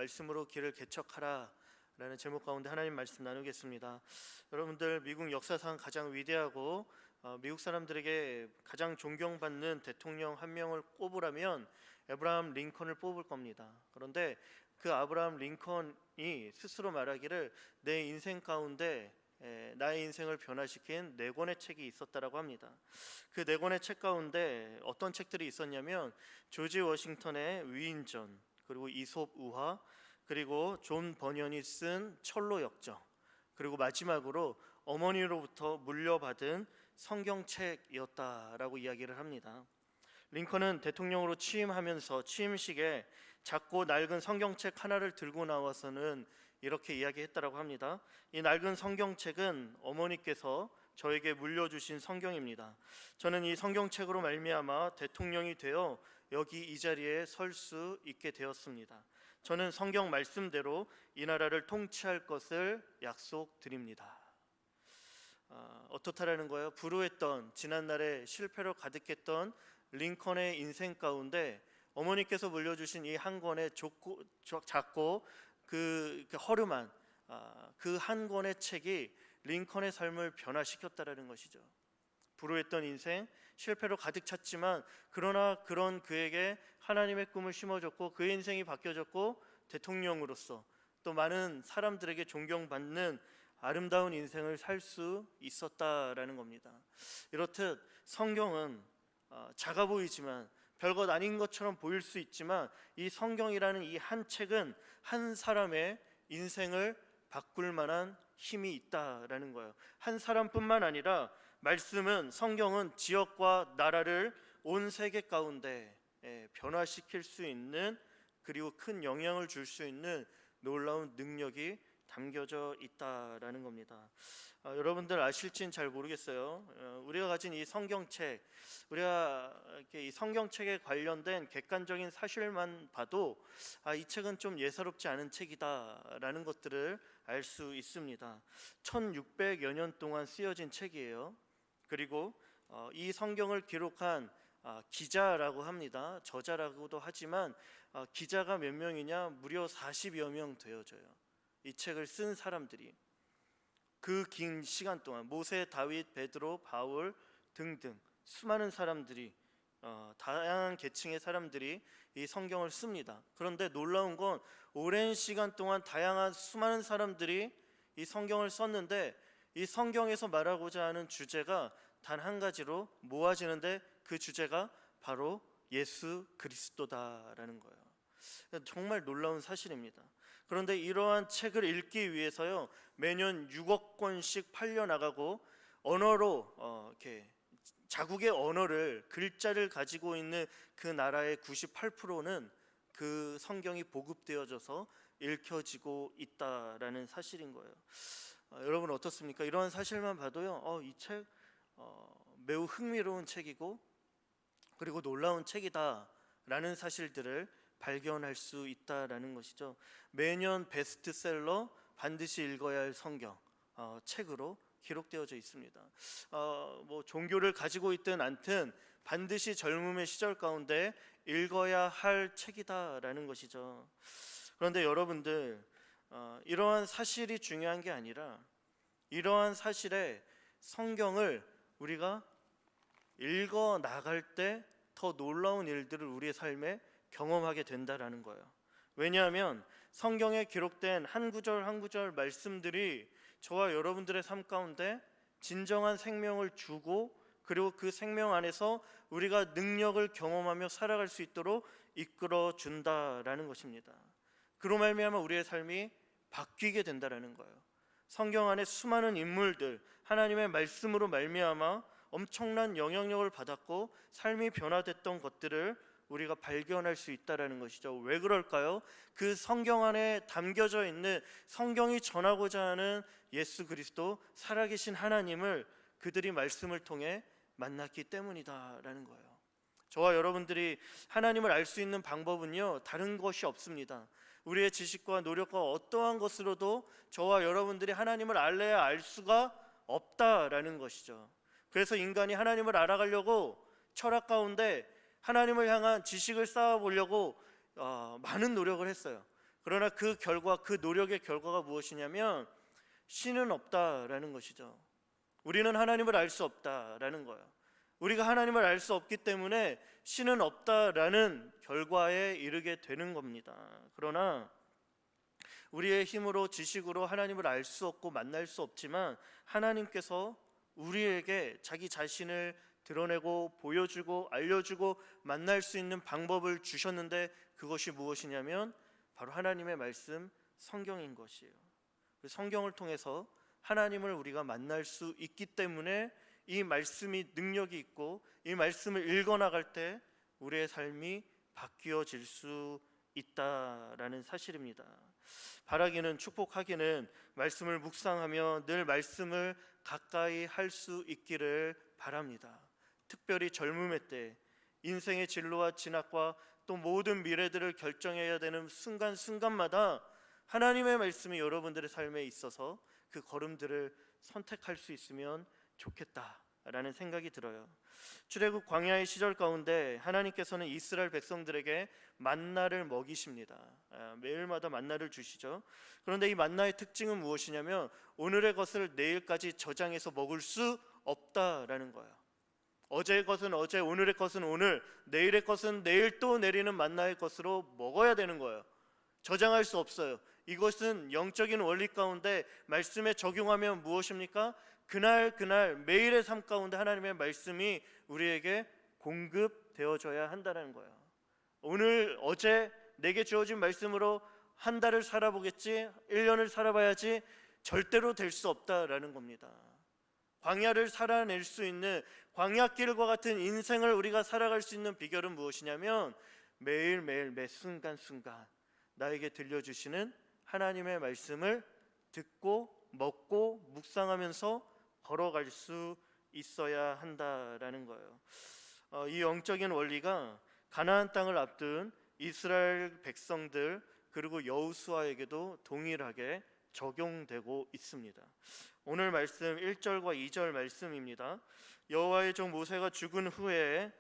말씀으로 길을 개척하라 라는 제목 가운데 하나님 말씀 나누겠습니다. 여러분들, 미국 역사상 가장 위대하고 미국 사람들에게 가장 존경받는 대통령 한 명을 꼽으라면 에브라함 링컨을 뽑을 겁니다. 그런데 그 아브라함 링컨이 스스로 말하기를 내 인생 가운데 나의 인생을 변화시킨 네 권의 책이 있었다라고 합니다. 그 네 권의 책 가운데 어떤 책들이 있었냐면 조지 워싱턴의 위인전, 그리고 이솝 우화, 그리고 존 버년이 쓴 철로 역정, 그리고 마지막으로 어머니로부터 물려받은 성경책이었다라고 이야기를 합니다. 링컨은 대통령으로 취임하면서 취임식에 작고 낡은 성경책 하나를 들고 나와서는 이렇게 이야기했다라고 합니다. 이 낡은 성경책은 어머니께서 저에게 물려주신 성경입니다. 저는 이 성경책으로 말미암아 대통령이 되어 여기 이 자리에 설 수 있게 되었습니다. 저는 성경 말씀대로 이 나라를 통치할 것을 약속드립니다. 어떻다라는 거예요? 불우했던 지난날에 실패로 가득했던 링컨의 인생 가운데 어머니께서 물려주신 이 한 권의 작고 그 허름한 그 한 권의 책이 링컨의 삶을 변화시켰다라는 것이죠. 불우했던 인생, 실패로 가득 찼지만 그러나 그런 그에게 하나님의 꿈을 심어줬고 그의 인생이 바뀌어졌고 대통령으로서 또 많은 사람들에게 존경받는 아름다운 인생을 살 수 있었다라는 겁니다. 이렇듯 성경은 작아 보이지만 별것 아닌 것처럼 보일 수 있지만 이 성경이라는 이 한 책은 한 사람의 인생을 바꿀 만한 힘이 있다라는 거예요. 한 사람뿐만 아니라 말씀은, 성경은 지역과 나라를 온 세계 가운데 변화시킬 수 있는, 그리고 큰 영향을 줄 수 있는 놀라운 능력이 담겨져 있다라는 겁니다. 여러분들 아실지는 잘 모르겠어요. 우리가 가진 이 성경책, 우리가 이렇게 이 성경책에 관련된 객관적인 사실만 봐도 이 책은 좀 예사롭지 않은 책이다라는 것들을 알 수 있습니다. 1600여 년 동안 쓰여진 책이에요. 그리고 이 성경을 기록한 기자라고 합니다. 저자라고도 하지만 기자가 몇 명이냐? 무려 40여 명 되어져요. 이 책을 쓴 사람들이 그 긴 시간 동안 모세, 다윗, 베드로, 바울 등등 수많은 사람들이, 다양한 계층의 사람들이 이 성경을 씁니다. 그런데 놀라운 건 오랜 시간 동안 다양한 수많은 사람들이 이 성경을 썼는데 이 성경에서 말하고자 하는 주제가 단 한 가지로 모아지는데 그 주제가 바로 예수 그리스도다라는 거예요. 정말 놀라운 사실입니다. 그런데 이러한 책을 읽기 위해서요, 매년 6억 권씩 팔려 나가고 언어로 이렇게 자국의 언어를, 글자를 가지고 있는 그 나라의 98%는 그 성경이 보급되어져서 읽혀지고 있다라는 사실인 거예요. 여러분 어떻습니까? 이런 사실만 봐도요, 이 책 매우 흥미로운 책이고 그리고 놀라운 책이다라는 사실들을 발견할 수 있다라는 것이죠. 매년 베스트셀러, 반드시 읽어야 할 성경 책으로 기록되어져 있습니다. 뭐 종교를 가지고 있든 않든 반드시 젊음의 시절 가운데 읽어야 할 책이다라는 것이죠. 그런데 여러분들, 이러한 사실이 중요한 게 아니라 이러한 사실에 성경을 우리가 읽어 나갈 때 더 놀라운 일들을 우리의 삶에 경험하게 된다라는 거예요. 왜냐하면 성경에 기록된 한 구절 한 구절 말씀들이 저와 여러분들의 삶 가운데 진정한 생명을 주고 그리고 그 생명 안에서 우리가 능력을 경험하며 살아갈 수 있도록 이끌어 준다라는 것입니다. 그로 말미암아 우리의 삶이 바뀌게 된다라는 거예요. 성경 안에 수많은 인물들, 하나님의 말씀으로 말미암아 엄청난 영향력을 받았고 삶이 변화됐던 것들을 우리가 발견할 수 있다라는 것이죠. 왜 그럴까요? 그 성경 안에 담겨져 있는, 성경이 전하고자 하는 예수 그리스도, 살아계신 하나님을 그들이 말씀을 통해 만났기 때문이다라는 거예요. 저와 여러분들이 하나님을 알 수 있는 방법은요, 다른 것이 없습니다. 우리의 지식과 노력과 어떠한 것으로도 저와 여러분들이 하나님을 알래야 알 수가 없다라는 것이죠. 그래서 인간이 하나님을 알아가려고 철학 가운데 하나님을 향한 지식을 쌓아보려고 많은 노력을 했어요. 그러나 그 결과, 그 노력의 결과가 무엇이냐면 신은 없다라는 것이죠. 우리는 하나님을 알 수 없다라는 거예요. 우리가 하나님을 알 수 없기 때문에 신은 없다라는 결과에 이르게 되는 겁니다. 그러나 우리의 힘으로 지식으로 하나님을 알 수 없고 만날 수 없지만 하나님께서 우리에게 자기 자신을 드러내고 보여주고 알려주고 만날 수 있는 방법을 주셨는데 그것이 무엇이냐면 바로 하나님의 말씀 성경인 것이에요. 성경을 통해서 하나님을 우리가 만날 수 있기 때문에 이 말씀이 능력이 있고 이 말씀을 읽어나갈 때 우리의 삶이 바뀌어질 수 있다라는 사실입니다. 바라기는, 축복하기는 말씀을 묵상하며 늘 말씀을 가까이 할 수 있기를 바랍니다. 특별히 젊음의 때 인생의 진로와 진학과 또 모든 미래들을 결정해야 되는 순간순간마다 하나님의 말씀이 여러분들의 삶에 있어서 그 걸음들을 선택할 수 있으면 좋겠다라는 생각이 들어요. 출애굽 광야의 시절 가운데 하나님께서는 이스라엘 백성들에게 만나를 먹이십니다. 매일마다 만나를 주시죠. 그런데 이 만나의 특징은 무엇이냐면 오늘의 것을 내일까지 저장해서 먹을 수 없다라는 거예요. 어제의 것은 어제, 오늘의 것은 오늘, 내일의 것은 내일 또 내리는 만나의 것으로 먹어야 되는 거예요. 저장할 수 없어요. 이것은 영적인 원리 가운데 말씀에 적용하면 무엇입니까? 그날 매일의 삶 가운데 하나님의 말씀이 우리에게 공급되어져야 한다는 거예요. 오늘 어제 내게 주어진 말씀으로 한 달을 살아보겠지, 1년을 살아봐야지 절대로 될 수 없다라는 겁니다. 광야를 살아낼 수 있는 광야길과 같은 인생을 우리가 살아갈 수 있는 비결은 무엇이냐면 매일매일 매 순간순간 나에게 들려주시는 하나님의 말씀을 듣고 먹고 묵상하면서 걸어갈 수 있어야 한다라는 거예요. 이 영적인 원리가 가나안 땅을 앞둔 이스라엘 백성들 그리고 여호수아에게도 동일하게 적용되고 있습니다. 오늘 말씀 1절과 2절 말씀입니다. 여호와의 종 모세가 죽은 후에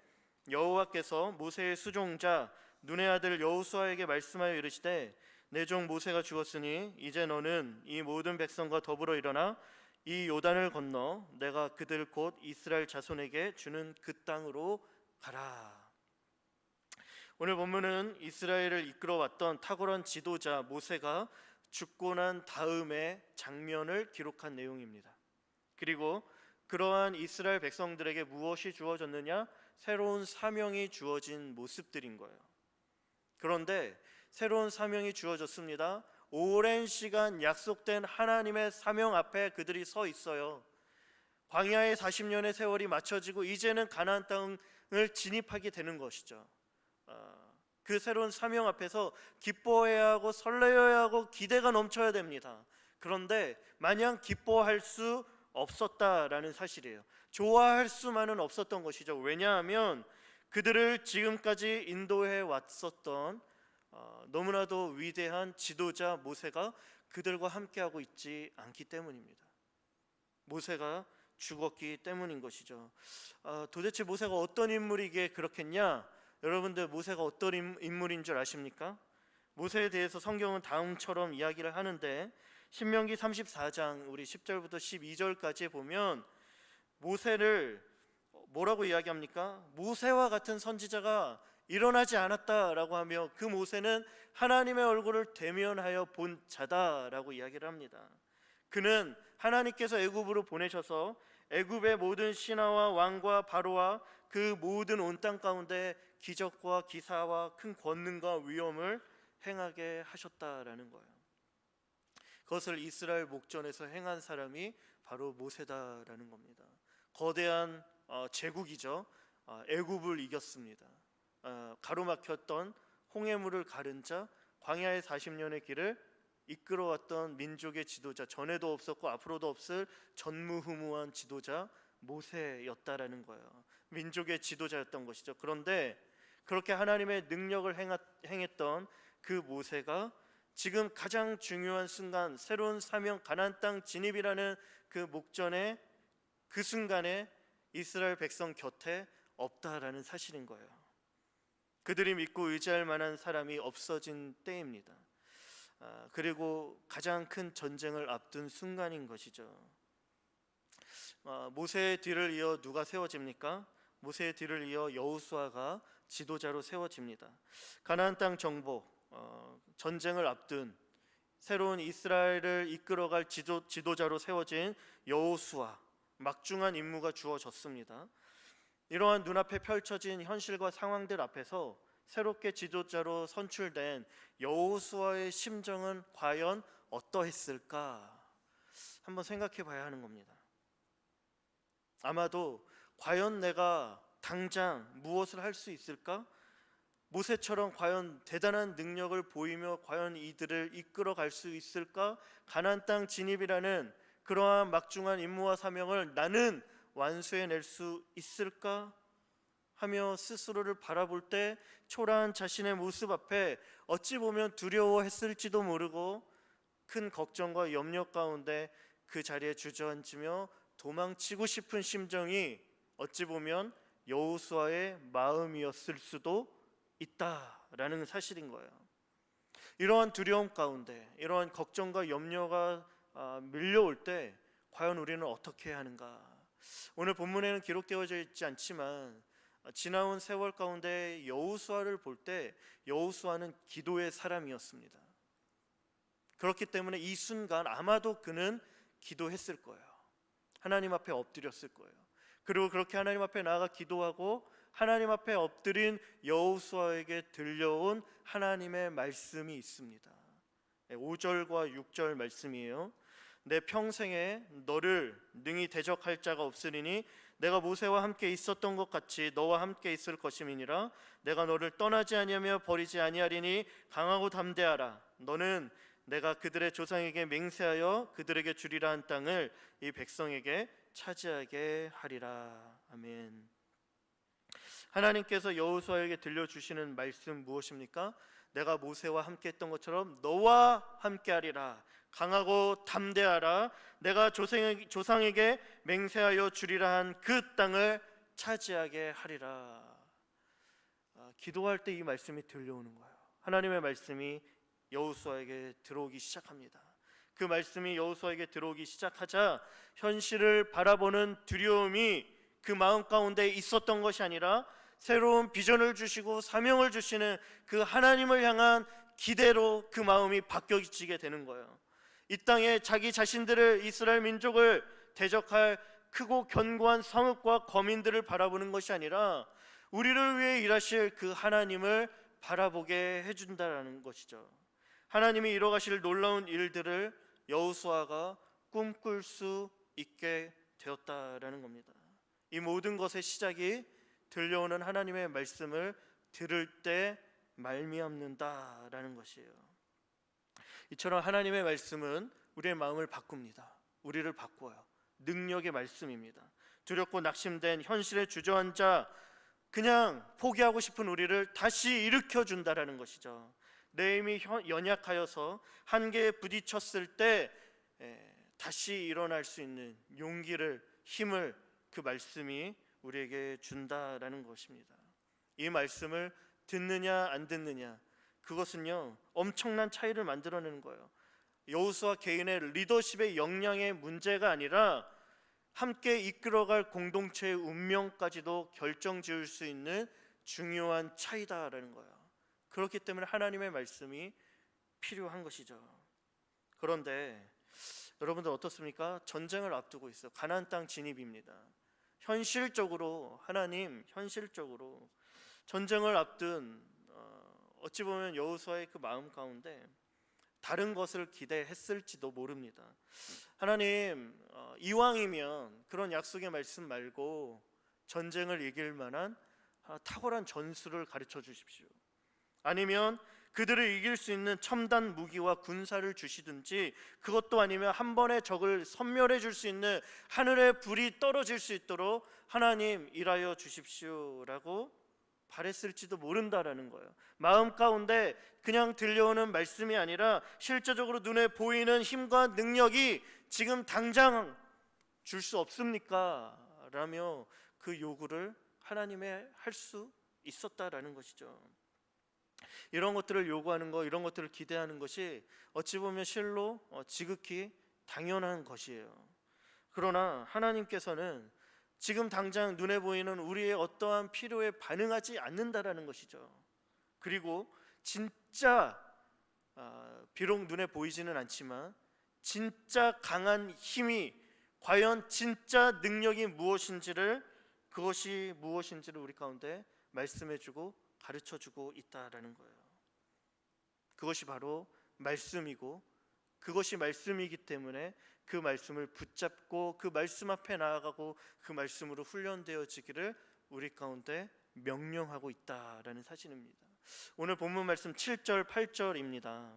여호와께서 모세의 수종자 눈의 아들 여호수아에게 말씀하여 이르시되 내 종 모세가 죽었으니 이제 너는 이 모든 백성과 더불어 일어나 이 요단을 건너 내가 그들 곧 이스라엘 자손에게 주는 그 땅으로 가라. 오늘 본문은 이스라엘을 이끌어왔던 탁월한 지도자 모세가 죽고 난 다음의 장면을 기록한 내용입니다. 그리고 그러한 이스라엘 백성들에게 무엇이 주어졌느냐? 새로운 사명이 주어진 모습들인 거예요. 그런데 새로운 사명이 주어졌습니다. 오랜 시간 약속된 하나님의 사명 앞에 그들이 서 있어요. 광야의 40년의 세월이 맞춰지고 이제는 가나안 땅을 진입하게 되는 것이죠. 그 새로운 사명 앞에서 기뻐해야 하고 설레어야 하고 기대가 넘쳐야 됩니다. 그런데 마냥 기뻐할 수 없었다라는 사실이에요. 좋아할 수만은 없었던 것이죠. 왜냐하면 그들을 지금까지 인도해 왔었던 너무나도 위대한 지도자 모세가 그들과 함께하고 있지 않기 때문입니다. 모세가 죽었기 때문인 것이죠. 도대체 모세가 어떤 인물이기에 그렇겠냐? 여러분들 모세가 어떤 인물인 줄 아십니까? 모세에 대해서 성경은 다음처럼 이야기를 하는데 신명기 34장 우리 10절부터 12절까지 보면 모세를 뭐라고 이야기합니까? 모세와 같은 선지자가 일어나지 않았다라고 하며 그 모세는 하나님의 얼굴을 대면하여 본 자다라고 이야기를 합니다. 그는 하나님께서 애굽으로 보내셔서 애굽의 모든 신하와 왕과 바로와 그 모든 온 땅 가운데 기적과 기사와 큰 권능과 위엄을 행하게 하셨다라는 거예요. 그것을 이스라엘 목전에서 행한 사람이 바로 모세다라는 겁니다. 거대한 제국이죠. 애굽을 이겼습니다. 가로막혔던 홍해물을 가른 자, 광야의 40년의 길을 이끌어왔던 민족의 지도자, 전에도 없었고 앞으로도 없을 전무후무한 지도자 모세였다라는 거예요. 민족의 지도자였던 것이죠. 그런데 그렇게 하나님의 능력을 행했던 그 모세가 지금 가장 중요한 순간, 새로운 사명 가나안 땅 진입이라는 그 목전에 그 순간에 이스라엘 백성 곁에 없다라는 사실인 거예요. 그들이 믿고 의지할 만한 사람이 없어진 때입니다. 그리고 가장 큰 전쟁을 앞둔 순간인 것이죠. 모세의 뒤를 이어 누가 세워집니까? 모세의 뒤를 이어 여호수아가 지도자로 세워집니다. 가나안 땅 정복, 전쟁을 앞둔 새로운 이스라엘을 이끌어갈 지도자로 세워진 여호수아, 막중한 임무가 주어졌습니다. 이러한 눈앞에 펼쳐진 현실과 상황들 앞에서 새롭게 지도자로 선출된 여호수아의 심정은 과연 어떠했을까? 한번 생각해 봐야 하는 겁니다. 아마도 과연 내가 당장 무엇을 할 수 있을까? 모세처럼 과연 대단한 능력을 보이며 과연 이들을 이끌어 갈 수 있을까? 가나안 땅 진입이라는 그러한 막중한 임무와 사명을 나는 완수해낼 수 있을까? 하며 스스로를 바라볼 때 초라한 자신의 모습 앞에 어찌 보면 두려워했을지도 모르고 큰 걱정과 염려 가운데 그 자리에 주저앉으며 도망치고 싶은 심정이 어찌 보면 여호수아의 마음이었을 수도 있다라는 사실인 거예요. 이러한 두려움 가운데 이러한 걱정과 염려가 밀려올 때 과연 우리는 어떻게 해야 하는가? 오늘 본문에는 기록되어져 있지 않지만 지나온 세월 가운데 여호수아를 볼 때 여호수아는 기도의 사람이었습니다. 그렇기 때문에 이 순간 아마도 그는 기도했을 거예요. 하나님 앞에 엎드렸을 거예요. 그리고 그렇게 하나님 앞에 나아가 기도하고 하나님 앞에 엎드린 여호수아에게 들려온 하나님의 말씀이 있습니다. 5절과 6절 말씀이에요. 내 평생에 너를 능히 대적할 자가 없으리니 내가 모세와 함께 있었던 것 같이 너와 함께 있을 것임이니라. 내가 너를 떠나지 아니하며 버리지 아니하리니 강하고 담대하라. 너는 내가 그들의 조상에게 맹세하여 그들에게 주리라 한 땅을 이 백성에게 차지하게 하리라. 아멘. 하나님께서 여호수아에게 들려주시는 말씀 무엇입니까? 내가 모세와 함께 했던 것처럼 너와 함께 하리라. 강하고 담대하라. 내가 조상에게 맹세하여 주리라 한 그 땅을 차지하게 하리라. 기도할 때 이 말씀이 들려오는 거예요. 하나님의 말씀이 여호수아에게 들어오기 시작합니다. 그 말씀이 여호수아에게 들어오기 시작하자 현실을 바라보는 두려움이 그 마음 가운데 있었던 것이 아니라 새로운 비전을 주시고 사명을 주시는 그 하나님을 향한 기대로 그 마음이 바뀌어지게 되는 거예요. 이 땅에 자기 자신들을 이스라엘 민족을 대적할 크고 견고한 성읍과 거민들을 바라보는 것이 아니라 우리를 위해 일하실 그 하나님을 바라보게 해준다라는 것이죠. 하나님이 이뤄가실 놀라운 일들을 여호수아가 꿈꿀 수 있게 되었다라는 겁니다. 이 모든 것의 시작이 들려오는 하나님의 말씀을 들을 때 말미암는다라는 것이에요. 이처럼 하나님의 말씀은 우리의 마음을 바꿉니다. 우리를 바꿔요. 능력의 말씀입니다. 두렵고 낙심된 현실에 주저앉아 그냥 포기하고 싶은 우리를 다시 일으켜준다라는 것이죠. 내 힘이 연약하여서 한계에 부딪혔을 때 다시 일어날 수 있는 용기를, 힘을 그 말씀이 우리에게 준다라는 것입니다. 이 말씀을 듣느냐 안 듣느냐, 그것은요 엄청난 차이를 만들어내는 거예요. 여호수아 개인의 리더십의 역량의 문제가 아니라 함께 이끌어갈 공동체의 운명까지도 결정지을 수 있는 중요한 차이다라는 거예요. 그렇기 때문에 하나님의 말씀이 필요한 것이죠. 그런데 여러분들 어떻습니까? 전쟁을 앞두고 있어요. 가나안 땅 진입입니다. 현실적으로 현실적으로 전쟁을 앞둔 어찌 보면 여호수아의 그 마음 가운데 다른 것을 기대했을지도 모릅니다. 하나님, 이왕이면 그런 약속의 말씀 말고 전쟁을 이길 만한 탁월한 전술을 가르쳐 주십시오. 아니면 그들을 이길 수 있는 첨단 무기와 군사를 주시든지, 그것도 아니면 한 번에 적을 섬멸해 줄 수 있는 하늘의 불이 떨어질 수 있도록 하나님 일하여 주십시오라고 바랬을지도 모른다라는 거예요. 마음 가운데 그냥 들려오는 말씀이 아니라 실제적으로 눈에 보이는 힘과 능력이 지금 당장 줄 수 없습니까? 라며 그 요구를 하나님의 할 수 있었다라는 것이죠. 이런 것들을 요구하는 것, 이런 것들을 기대하는 것이 어찌 보면 실로 지극히 당연한 것이에요. 그러나 하나님께서는 지금 당장 눈에 보이는 우리의 어떠한 필요에 반응하지 않는다라는 것이죠. 그리고 진짜 비록 눈에 보이지는 않지만 진짜 강한 힘이 과연 진짜 능력이 무엇인지를, 그것이 무엇인지를 우리 가운데 말씀해주고 가르쳐주고 있다라는 거예요. 그것이 바로 말씀이고, 그것이 말씀이기 때문에 그 말씀을 붙잡고 그 말씀 앞에 나아가고 그 말씀으로 훈련되어지기를 우리 가운데 명령하고 있다라는 사실입니다. 오늘 본문 말씀 7절 8절입니다.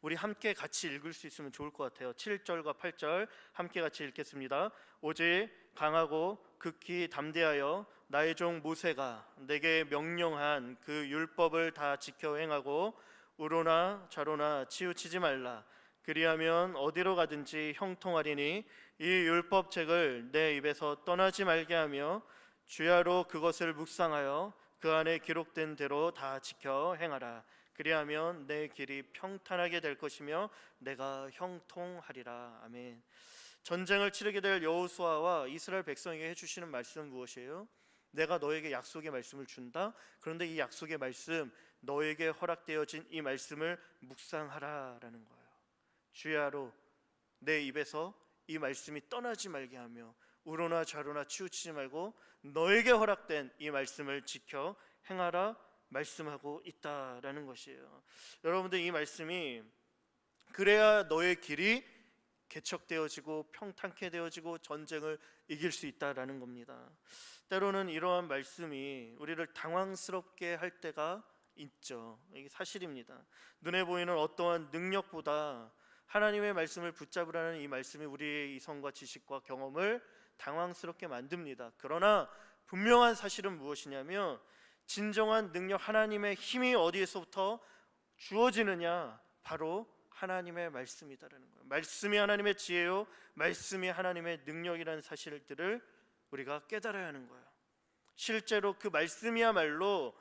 우리 함께 같이 읽을 수 있으면 좋을 것 같아요. 7절과 8절 함께 같이 읽겠습니다. 오직 강하고 극히 담대하여 나의 종 모세가 내게 명령한 그 율법을 다 지켜 행하고 우로나 좌로나 치우치지 말라. 그리하면 어디로 가든지 형통하리니 이 율법책을 내 입에서 떠나지 말게 하며 주야로 그것을 묵상하여 그 안에 기록된 대로 다 지켜 행하라. 그리하면 내 길이 평탄하게 될 것이며 내가 형통하리라. 아멘. 전쟁을 치르게 될 여호수아와 이스라엘 백성에게 해주시는 말씀은 무엇이에요? 내가 너에게 약속의 말씀을 준다. 그런데 이 약속의 말씀, 너에게 허락되어진 이 말씀을 묵상하라라는 거예요. 주야로 내 입에서 이 말씀이 떠나지 말게 하며 우로나 좌로나 치우치지 말고 너에게 허락된 이 말씀을 지켜 행하라 말씀하고 있다라는 것이에요. 여러분들, 이 말씀이 그래야 너의 길이 개척되어지고 평탄케 되어지고 전쟁을 이길 수 있다라는 겁니다. 때로는 이러한 말씀이 우리를 당황스럽게 할 때가 있죠. 이게 사실입니다. 눈에 보이는 어떠한 능력보다 하나님의 말씀을 붙잡으라는 이 말씀이 우리의 이성과 지식과 경험을 당황스럽게 만듭니다. 그러나 분명한 사실은 무엇이냐면 진정한 능력, 하나님의 힘이 어디에서부터 주어지느냐? 바로 하나님의 말씀이다라는 거예요. 말씀이 하나님의 지혜요, 말씀이 하나님의 능력이라는 사실들을 우리가 깨달아야 하는 거예요. 실제로 그 말씀이야말로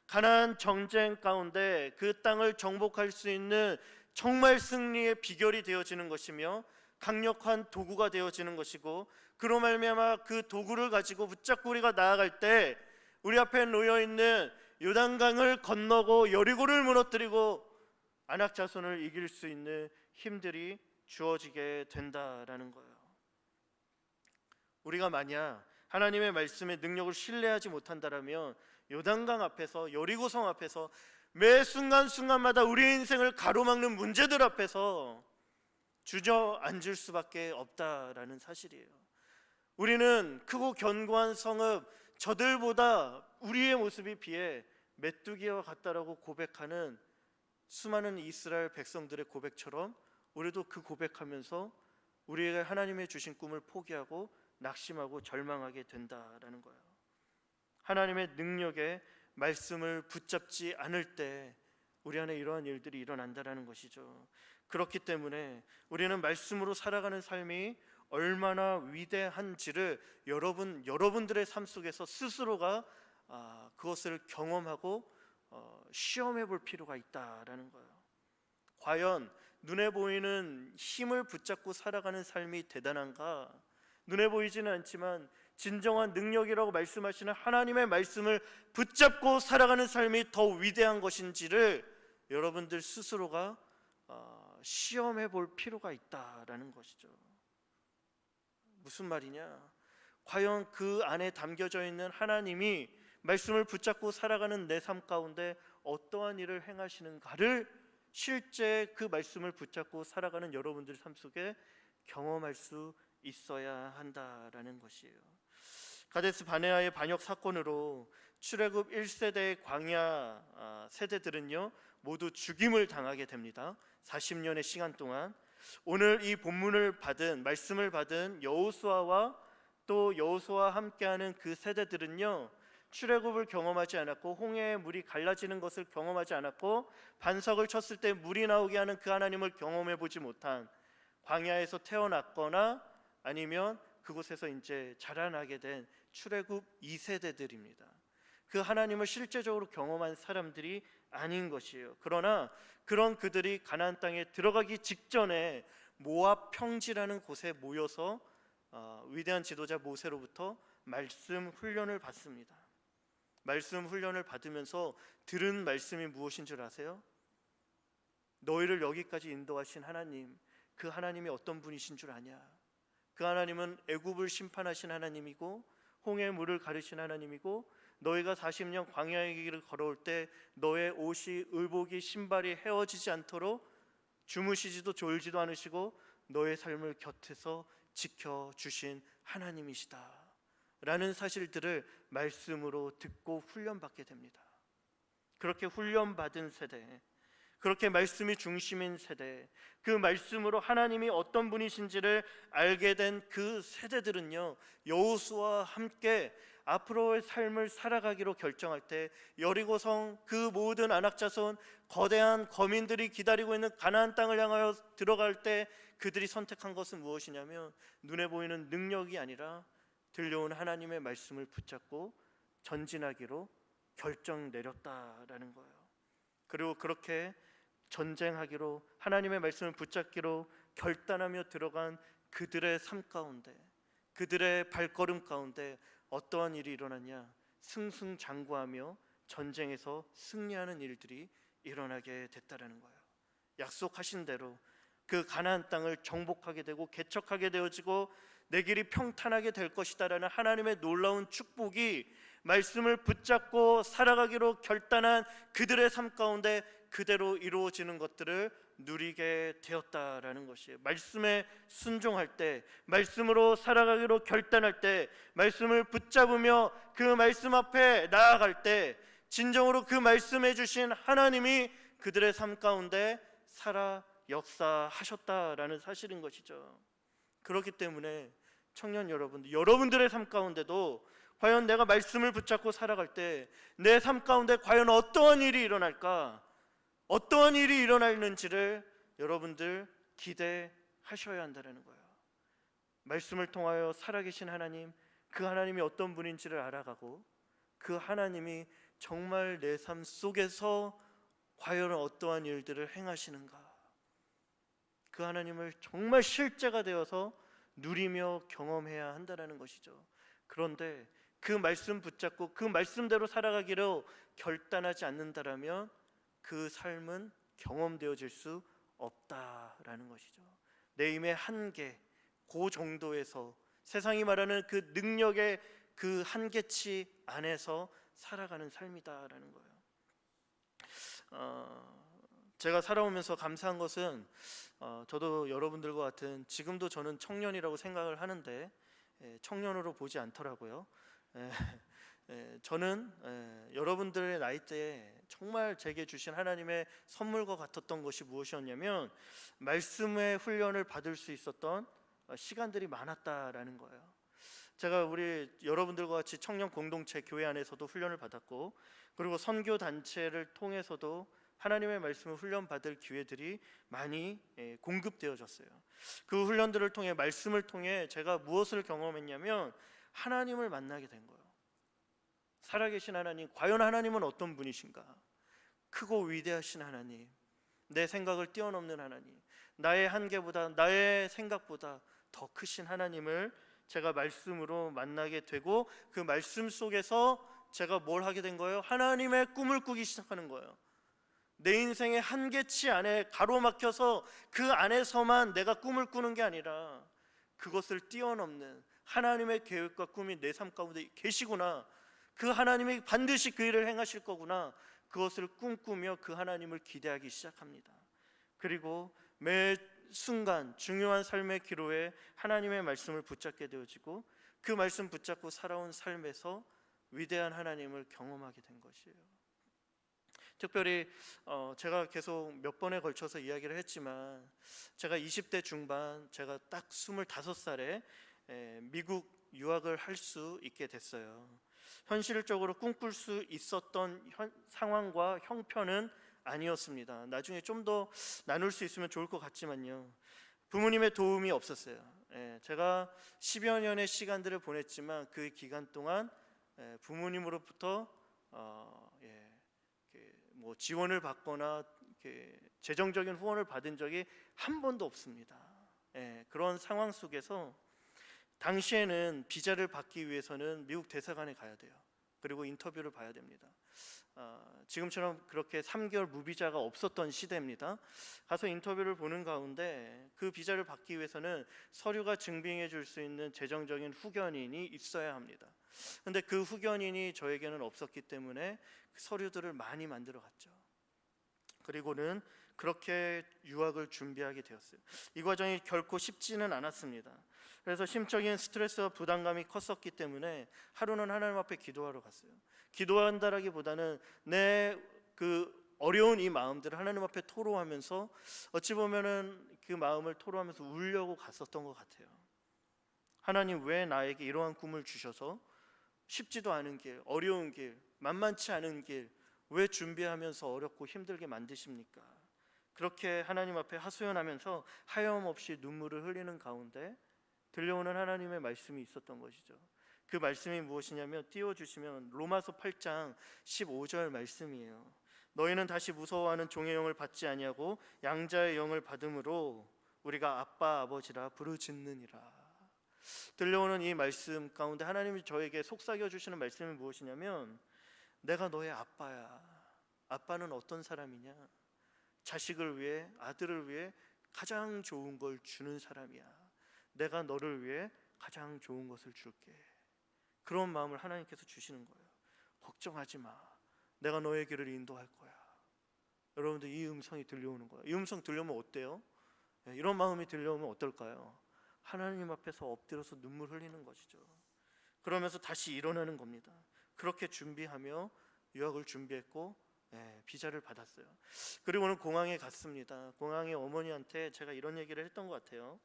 가나안 정쟁 가운데 그 땅을 정복할 수 있는 정말 승리의 비결이 되어지는 것이며 강력한 도구가 되어지는 것이고, 그로 말미암아 그 도구를 가지고 붙잡고 우리가 나아갈 때 우리 앞에 놓여있는 요단강을 건너고 여리고를 무너뜨리고 아낙 자손을 이길 수 있는 힘들이 주어지게 된다라는 거예요. 우리가 만약 하나님의 말씀의 능력을 신뢰하지 못한다라면 요단강 앞에서, 여리고성 앞에서 매 순간순간마다 우리의 인생을 가로막는 문제들 앞에서 주저앉을 수밖에 없다라는 사실이에요. 우리는 크고 견고한 성읍, 저들보다 우리의 모습에 비해 메뚜기와 같다라고 고백하는 수많은 이스라엘 백성들의 고백처럼 우리도 그 고백하면서 우리에게 하나님의 주신 꿈을 포기하고 낙심하고 절망하게 된다라는 거예요. 하나님의 능력에 말씀을 붙잡지 않을 때 우리 안에 이러한 일들이 일어난다라는 것이죠. 그렇기 때문에 우리는 말씀으로 살아가는 삶이 얼마나 위대한지를 여러분들의 삶 속에서 스스로가 그것을 경험하고 시험해 볼 필요가 있다라는 거예요. 과연 눈에 보이는 힘을 붙잡고 살아가는 삶이 대단한가? 눈에 보이지는 않지만 진정한 능력이라고 말씀하시는 하나님의 말씀을 붙잡고 살아가는 삶이 더 위대한 것인지를 여러분들 스스로가 시험해 볼 필요가 있다라는 것이죠. 무슨 말이냐? 과연 그 안에 담겨져 있는 하나님이 말씀을 붙잡고 살아가는 내 삶 가운데 어떠한 일을 행하시는가를 실제 그 말씀을 붙잡고 살아가는 여러분들 삶 속에 경험할 수 있어야 한다라는 것이에요. 가데스 바네아의 반역 사건으로 출애굽 1세대 광야 세대들은요 모두 죽임을 당하게 됩니다. 40년의 시간 동안. 오늘 이 본문을 받은, 말씀을 받은 여호수아와 또 여호수아와 함께하는 그 세대들은요 출애굽을 경험하지 않았고 홍해의 물이 갈라지는 것을 경험하지 않았고 반석을 쳤을 때 물이 나오게 하는 그 하나님을 경험해 보지 못한 광야에서 태어났거나 아니면 그곳에서 이제 자라나게 된 출애굽 2세대들입니다. 그 하나님을 실제적으로 경험한 사람들이 아닌 것이에요. 그러나 그런 그들이 가나안 땅에 들어가기 직전에 모압 평지라는 곳에 모여서 위대한 지도자 모세로부터 말씀 훈련을 받습니다. 말씀 훈련을 받으면서 들은 말씀이 무엇인 줄 아세요? 너희를 여기까지 인도하신 하나님, 그 하나님이 어떤 분이신 줄 아냐? 그 하나님은 애굽을 심판하신 하나님이고 홍해의 물을 가르신 하나님이고 너희가 40년 광야의 길을 걸어올 때 너의 옷이, 의복이, 신발이 헤어지지 않도록 주무시지도 졸지도 않으시고 너의 삶을 곁에서 지켜주신 하나님이시다 라는 사실들을 말씀으로 듣고 훈련받게 됩니다. 그렇게 훈련받은 세대, 그렇게 말씀이 중심인 세대, 그 말씀으로 하나님이 어떤 분이신지를 알게 된 그 세대들은요, 여호수아와 함께 앞으로의 삶을 살아가기로 결정할 때 여리고성 그 모든 안악자손 거대한 거민들이 기다리고 있는 가나안 땅을 향하여 들어갈 때 그들이 선택한 것은 무엇이냐면 눈에 보이는 능력이 아니라 들려온 하나님의 말씀을 붙잡고 전진하기로 결정 내렸다라는 거예요. 그리고 그렇게 전쟁하기로, 하나님의 말씀을 붙잡기로 결단하며 들어간 그들의 삶 가운데, 그들의 발걸음 가운데 어떠한 일이 일어났냐? 승승장구하며 전쟁에서 승리하는 일들이 일어나게 됐다라는 거예요. 약속하신 대로 그 가나안 땅을 정복하게 되고 개척하게 되어지고 내 길이 평탄하게 될 것이다라는 하나님의 놀라운 축복이 말씀을 붙잡고 살아가기로 결단한 그들의 삶 가운데 그대로 이루어지는 것들을 누리게 되었다라는 것이에요. 말씀에 순종할 때, 말씀으로 살아가기로 결단할 때, 말씀을 붙잡으며 그 말씀 앞에 나아갈 때 진정으로 그 말씀해 주신 하나님이 그들의 삶 가운데 살아 역사하셨다라는 사실인 것이죠. 그렇기 때문에 청년 여러분들, 여러분들의 삶 가운데도 과연 내가 말씀을 붙잡고 살아갈 때 내 삶 가운데 과연 어떠한 일이 일어날까, 어떠한 일이 일어나는지를 여러분들 기대하셔야 한다는 거예요. 말씀을 통하여 살아계신 하나님, 그 하나님이 어떤 분인지를 알아가고 그 하나님이 정말 내 삶 속에서 과연 어떠한 일들을 행하시는가, 그 하나님을 정말 실제가 되어서 누리며 경험해야 한다는 것이죠. 그런데 그 말씀 붙잡고 그 말씀대로 살아가기로 결단하지 않는다라면 그 삶은 경험되어질 수 없다라는 것이죠. 내 힘의 한계, 그 정도에서 세상이 말하는 그 능력의 그 한계치 안에서 살아가는 삶이다라는 거예요. 제가 살아오면서 감사한 것은 저도 여러분들과 같은, 지금도 저는 청년이라고 생각을 하는데 청년으로 보지 않더라고요. 저는 여러분들의 나이대에 정말 제게 주신 하나님의 선물과 같았던 것이 무엇이었냐면 말씀의 훈련을 받을 수 있었던 시간들이 많았다라는 거예요. 제가 우리 여러분들과 같이 청년 공동체 교회 안에서도 훈련을 받았고, 그리고 선교 단체를 통해서도 하나님의 말씀을 훈련받을 기회들이 많이 공급되어졌어요. 그 훈련들을 통해, 말씀을 통해 제가 무엇을 경험했냐면 하나님을 만나게 된 거예요. 살아계신 하나님, 과연 하나님은 어떤 분이신가? 크고 위대하신 하나님, 내 생각을 뛰어넘는 하나님, 나의 한계보다, 나의 생각보다 더 크신 하나님을 제가 말씀으로 만나게 되고, 그 말씀 속에서 제가 뭘 하게 된 거예요? 하나님의 꿈을 꾸기 시작하는 거예요. 내 인생의 한계치 안에 가로막혀서 그 안에서만 내가 꿈을 꾸는 게 아니라 그것을 뛰어넘는 하나님의 계획과 꿈이 내 삶 가운데 계시구나, 그 하나님이 반드시 그 일을 행하실 거구나, 그것을 꿈꾸며 그 하나님을 기대하기 시작합니다. 그리고 매 순간 중요한 삶의 기로에 하나님의 말씀을 붙잡게 되어지고 그 말씀 붙잡고 살아온 삶에서 위대한 하나님을 경험하게 된 것이에요. 특별히 제가 계속 몇 번에 걸쳐서 이야기를 했지만 제가 20대 중반, 제가 딱 25살에 미국 유학을 할 수 있게 됐어요. 현실적으로 꿈꿀 수 있었던 상황과 형편은 아니었습니다. 나중에 좀 더 나눌 수 있으면 좋을 것 같지만요, 부모님의 도움이 없었어요. 제가 10여 년의 시간들을 보냈지만 그 기간 동안 부모님으로부터 뭐 지원을 받거나 재정적인 후원을 받은 적이 한 번도 없습니다. 그런 상황 속에서 당시에는 비자를 받기 위해서는 미국 대사관에 가야 돼요. 그리고 인터뷰를 봐야 됩니다. 지금처럼 그렇게 3개월 무비자가 없었던 시대입니다. 가서 인터뷰를 보는 가운데 그 비자를 받기 위해서는 서류가 증빙해 줄 수 있는 재정적인 후견인이 있어야 합니다. 근데 그 후견인이 저에게는 없었기 때문에 그 서류들을 많이 만들어 갔죠. 그리고는 그렇게 유학을 준비하게 되었어요. 이 과정이 결코 쉽지는 않았습니다. 그래서 심적인 스트레스와 부담감이 컸었기 때문에 하루는 하나님 앞에 기도하러 갔어요. 기도한다라기보다는 내 그 어려운 이 마음들을 하나님 앞에 토로하면서 어찌 보면은 그 마음을 토로하면서 울려고 갔었던 것 같아요. 하나님, 왜 나에게 이러한 꿈을 주셔서 쉽지도 않은 길, 어려운 길, 만만치 않은 길 왜 준비하면서 어렵고 힘들게 만드십니까? 그렇게 하나님 앞에 하소연하면서 하염없이 눈물을 흘리는 가운데 들려오는 하나님의 말씀이 있었던 것이죠. 그 말씀이 무엇이냐면 띄워주시면 로마서 8장 15절 말씀이에요. 너희는 다시 무서워하는 종의 영을 받지 아니하고 양자의 영을 받음으로 우리가 아빠 아버지라 부르짖느니라. 들려오는 이 말씀 가운데 하나님이 저에게 속삭여 주시는 말씀이 무엇이냐면 내가 너의 아빠야. 아빠는 어떤 사람이냐? 자식을 위해, 아들을 위해 가장 좋은 걸 주는 사람이야. 내가 너를 위해 가장 좋은 것을 줄게. 그런 마음을 하나님께서 주시는 거예요. 걱정하지 마. 내가 너의 길을 인도할 거야. 여러분들, 이 음성이 들려오는 거예요. 이 음성 들려오면 어때요? 이런 마음이 들려오면 어떨까요? 하나님 앞에서 엎드려서 눈물 흘리는 것이죠. 그러면서 다시 일어나는 겁니다. 그렇게 준비하며 유학을 준비했고 비자를 받았어요. 그리고는 공항에 갔습니다. 공항에 어머니한테 제가 이런 얘기를 했던 것 같아요.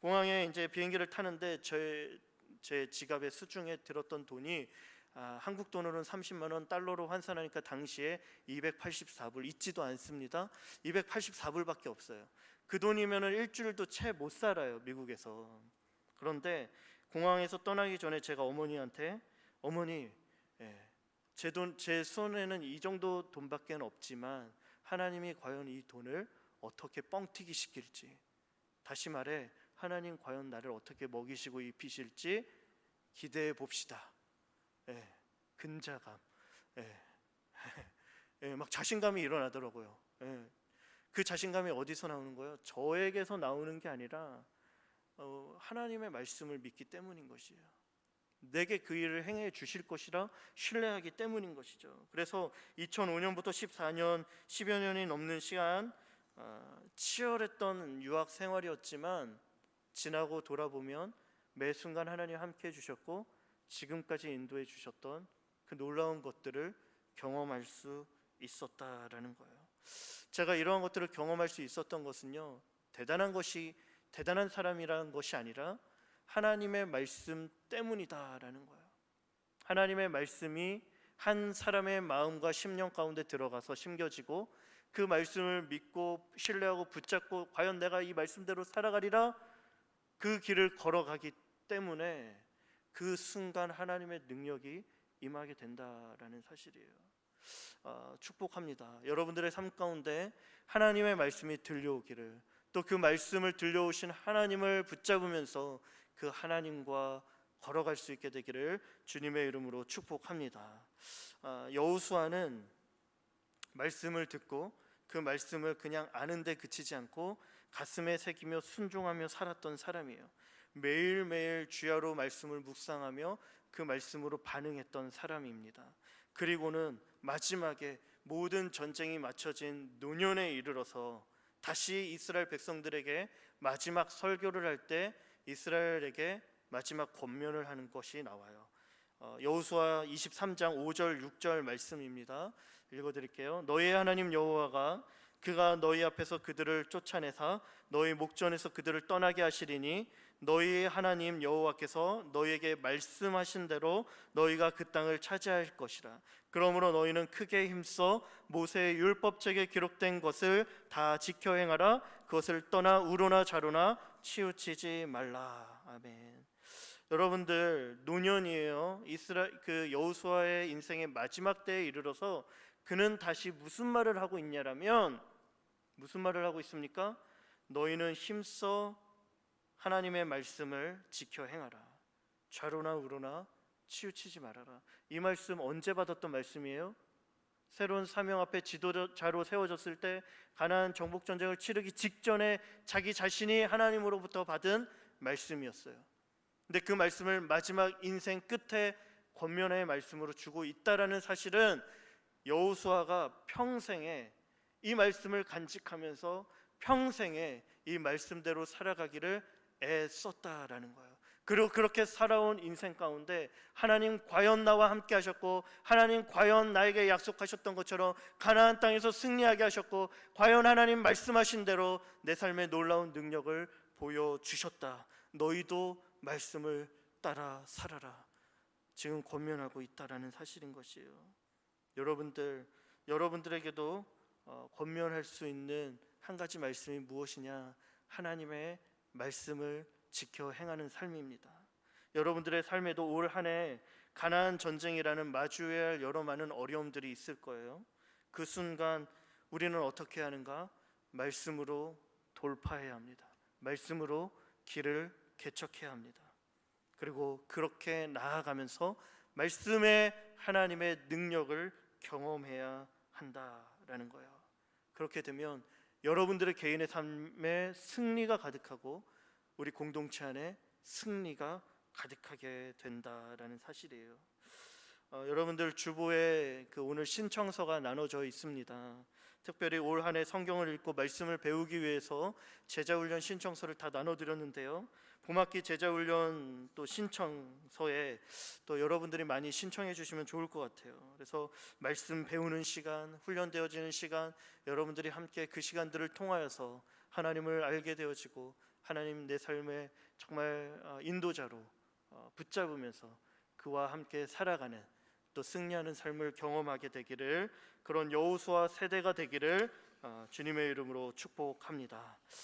공항에 이제 비행기를 타는데 제 지갑에 수중에 들었던 돈이 한국 돈으로는 30만 원, 달러로 환산하니까 당시에 284불, 잊지도 않습니다. 284불밖에 없어요. 그 돈이면은 일주일도 채 못 살아요, 미국에서. 그런데 공항에서 떠나기 전에 제가 어머니한테 어머니, 제 손에는 이 정도 돈밖에 없지만 하나님이 과연 이 돈을 어떻게 뻥튀기 시킬지, 다시 말해 하나님 과연 나를 어떻게 먹이시고 입히실지 기대해 봅시다. 근자감, 막 자신감이 일어나더라고요. 그 자신감이 어디서 나오는 거예요? 저에게서 나오는 게 아니라 하나님의 말씀을 믿기 때문인 것이에요. 내게 그 일을 행해 주실 것이라 신뢰하기 때문인 것이죠. 그래서 2005년부터 14년, 10여 년이 넘는 시간 치열했던 유학 생활이었지만 지나고 돌아보면 매 순간 하나님 함께 해주셨고 지금까지 인도해 주셨던 그 놀라운 것들을 경험할 수 있었다라는 거예요. 제가 이러한 것들을 경험할 수 있었던 것은요, 대단한 사람이라는 것이 아니라 하나님의 말씀 때문이다라는 거예요. 하나님의 말씀이 한 사람의 마음과 심령 가운데 들어가서 심겨지고 그 말씀을 믿고 신뢰하고 붙잡고 과연 내가 이 말씀대로 살아가리라 그 길을 걸어가기 때문에 그 순간 하나님의 능력이 임하게 된다라는 사실이에요. 축복합니다. 여러분들의 삶 가운데 하나님의 말씀이 들려오기를, 또 그 말씀을 들려오신 하나님을 붙잡으면서 그 하나님과 걸어갈 수 있게 되기를 주님의 이름으로 축복합니다. 여호수아는 말씀을 듣고 그 말씀을 그냥 아는 데 그치지 않고 가슴에 새기며 순종하며 살았던 사람이에요. 매일매일 주야로 말씀을 묵상하며 그 말씀으로 반응했던 사람입니다. 그리고는 마지막에 모든 전쟁이 마쳐진 노년에 이르러서 다시 이스라엘 백성들에게 마지막 설교를 할 때 이스라엘에게 마지막 권면을 하는 것이 나와요. 여호수아 23장 5절 6절 말씀입니다. 읽어드릴게요. 너희의 하나님 여호와가 그가 너희 앞에서 그들을 쫓아내사 너희 목전에서 그들을 떠나게 하시리니 너희의 하나님 여호와께서 너희에게 말씀하신 대로 너희가 그 땅을 차지할 것이라. 그러므로 너희는 크게 힘써 모세의 율법책에 기록된 것을 다 지켜 행하라. 그것을 떠나 우로나 좌로나 치우치지 말라. 아멘. 여러분들 노년이에요. 그 여호수아의 인생의 마지막 때에 이르러서 그는 다시 무슨 말을 하고 있냐라면 무슨 말을 하고 있습니까? 너희는 힘써 하나님의 말씀을 지켜 행하라. 좌로나 우로나 치우치지 말아라. 이 말씀 언제 받았던 말씀이에요? 새로운 사명 앞에 지도자로 세워졌을 때 가나안 정복 전쟁을 치르기 직전에 자기 자신이 하나님으로부터 받은 말씀이었어요. 근데 그 말씀을 마지막 인생 끝에 권면의 말씀으로 주고 있다라는 사실은 여호수아가 평생에 이 말씀을 간직하면서 평생에 이 말씀대로 살아가기를 애썼다라는 거예요. 그리고 그렇게 살아온 인생 가운데 하나님 과연 나와 함께 하셨고, 하나님 과연 나에게 약속하셨던 것처럼 가나안 땅에서 승리하게 하셨고, 과연 하나님 말씀하신 대로 내 삶에 놀라운 능력을 보여주셨다. 너희도 말씀을 따라 살아라. 지금 권면하고 있다라는 사실인 것이에요. 여러분들에게도 권면할 수 있는 한 가지 말씀이 무엇이냐? 하나님의 말씀을 지켜 행하는 삶입니다. 여러분들의 삶에도 올 한 해 가나안 전쟁이라는 마주해야 할 여러 많은 어려움들이 있을 거예요. 그 순간 우리는 어떻게 하는가? 말씀으로 돌파해야 합니다. 말씀으로 길을 개척해야 합니다. 그리고 그렇게 나아가면서 말씀의 하나님의 능력을 경험해야 한다라는 거예요. 그렇게 되면 여러분들의 개인의 삶에 승리가 가득하고 우리 공동체 안에 승리가 가득하게 된다라는 사실이에요. 여러분들 주보에 오늘 신청서가 나눠져 있습니다. 특별히 올 한 해 성경을 읽고 말씀을 배우기 위해서 제자훈련 신청서를 다 나눠드렸는데요. 봄학기 제자훈련 또 신청서에 또 여러분들이 많이 신청해 주시면 좋을 것 같아요. 그래서 말씀 배우는 시간, 훈련되어지는 시간, 여러분들이 함께 그 시간들을 통하여서 하나님을 알게 되어지고 하나님 내 삶의 정말 인도자로 붙잡으면서 그와 함께 살아가는 또 승리하는 삶을 경험하게 되기를, 그런 여호수아 세대가 되기를 주님의 이름으로 축복합니다.